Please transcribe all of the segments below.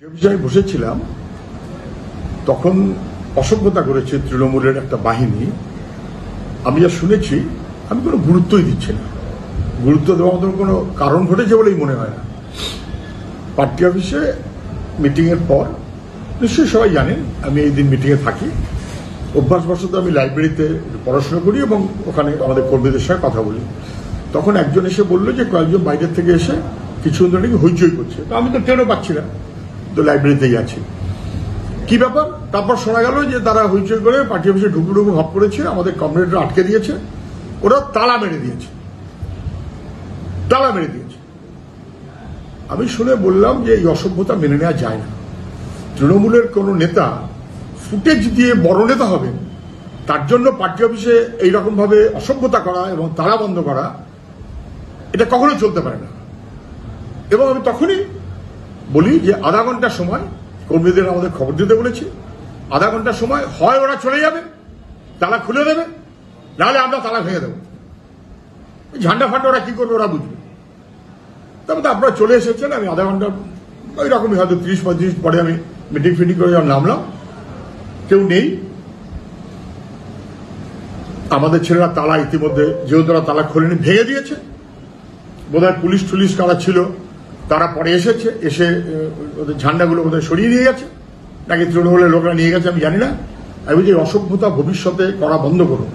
বিষয়ে বসেছিলাম তখন অসভ্যতা করেছে তৃণমূলের একটা বাহিনী। আমি যা শুনেছি আমি কোনো গুরুত্বই দিচ্ছি না। গুরুত্ব দেওয়ার মতো কোনো কারণ ঘটেছে বলেই মনে হয় না। পার্টি অফিসে মিটিংয়ের পর নিশ্চয়ই সবাই জানেন আমি এই দিন মিটিংয়ে থাকি। অভ্যাসবশত আমি লাইব্রেরিতে পড়াশোনা করি এবং ওখানে আমাদের কর্মীদের সঙ্গে কথা বলি। তখন একজন এসে বললো যে কয়েকজন বাইরের থেকে এসে কিছুক্ষণ ধরে নাকি হইচই করছে। তো আমি তো টেরও পাচ্ছি না, তো লাইব্রেরিতেই আছি। কি ব্যাপার? তারপর শোনা গেল যে তারা হইচই করে পার্টি অফিসে ঢুকুঢুকু ভাব করেছে, আমাদের কমরেডরা আটকে দিয়েছে, ওরা তালা মেরে দিয়েছে। আমি শুনে বললাম যে এই অসভ্যতা মেনে নেওয়া যায় না। তৃণমূলের কোন নেতা ফুটেজ দিয়ে বড় নেতা হবেন, তার জন্য পার্টি অফিসে এইরকম ভাবে অসভ্যতা করা এবং তালা বন্ধ করা এটা কখনো চলতে পারে না। এবং আমি তখনই বলি যে আধা ঘন্টা সময় কর্মীদের আমাদের খবর দিতে বলেছি। আধা ঘন্টা সময় হয় ওরা চলে যাবে, তালা খুলে দেবে, নাহলে আমরা তালা ভেঙে দেবো। ঝান্ডা ফান্ডা ওরা কি করবে ওরা বুঝবে। তারপর তো আপনারা চলে এসেছেন। আমি আধা ঘন্টা ওই রকমই হয়তো 30-35 পরে আমি মিটিং ফিটিং করে যখন নামলাম, কেউ নেই। আমাদের ছেলেরা তালা ইতিমধ্যে যেহেতু ওরা তালা খোলেনি ভেঙে দিয়েছে। বোধহয় পুলিশ টুলিশ কারা ছিল তারা পরে এসেছে, এসে ওদের ঝান্ডাগুলো বোধহয় সরিয়ে নিয়ে গেছে, নাকি তৃণমূলের লোকেরা নিয়ে গেছে আমি জানি না। আমি বলছি অসভ্যতা ভবিষ্যতে করা বন্ধ করুন।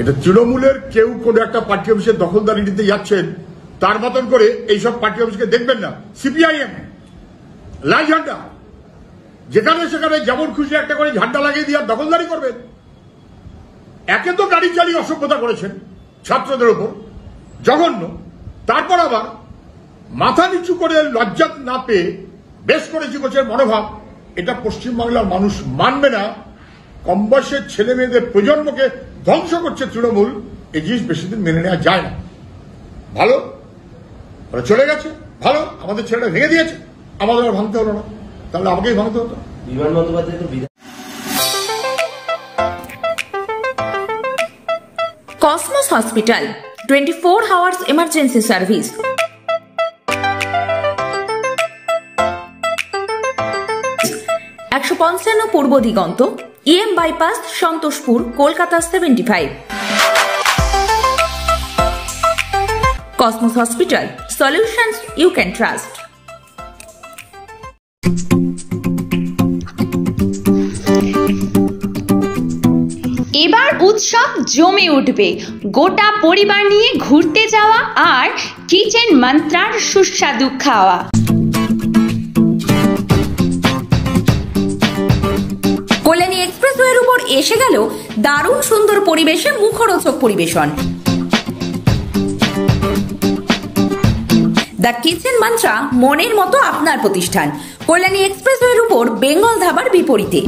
এটা তৃণমূলের কেউ কোনো একটা পার্টি অফিসের দখলদারি নিতে যাচ্ছেন, তার মতন করে এইসব পার্টি অফিসকে দেখবেন না। সিপিআইএম লাল ঝান্ডা, যেখানে সেখানে যেমন খুশি একটা করে ঝান্ডা লাগিয়ে দিয়ে দখলদারি করবেন। একে তো গাড়ি চালিয়ে অসভ্যতা করেছেন ছাত্রদের উপর, জঘন্য। তারপর আবার মাথা নিচু করে লজ্জা না পেয়ে বেশ করেছি গোছের মনোভাব, এটা পশ্চিমবাংলার মানুষ মানবে না। কম বয়সের ছেলে মেয়েদের প্রজন্মকে ধ্বংস করছে তৃণমূল, এই জিনিস বেশি দিন মেনে নেওয়া যায় না। ভালো ওরা চলে গেছে, ভালো আমাদের ছেলেটা ভেঙে দিয়েছে, আমাদের আর ভাঙতে হলো না, তাহলে আমাকেই ভাঙতে হতো। বিমান বন্দ্যোপাধ্যায় তো Cosmos Hospital, 24 hours emergency service. পঞ্চান্ন পূর্ব দিগন্ত, EM bypass, Santoshpur, Kolkata 75। Cosmos Hospital, solutions you can trust. এবার উৎসব জমে উঠবে। গোটা পরিবার নিয়ে ঘুরতে যাওয়া আর কিচেন মন্ত্রার সুস্বাদু খাওয়া। কল্যাণী এক্সপ্রেসওয়ের উপর এসে গেল দারুণ সুন্দর পরিবেশে মুখরোচক পরিবেশন। দ্য কিচেন মন্ত্রা মনের মতো আপনার প্রতিষ্ঠান। কল্যাণী এক্সপ্রেসওয়ের উপর বেঙ্গল ধাবার বিপরীতে।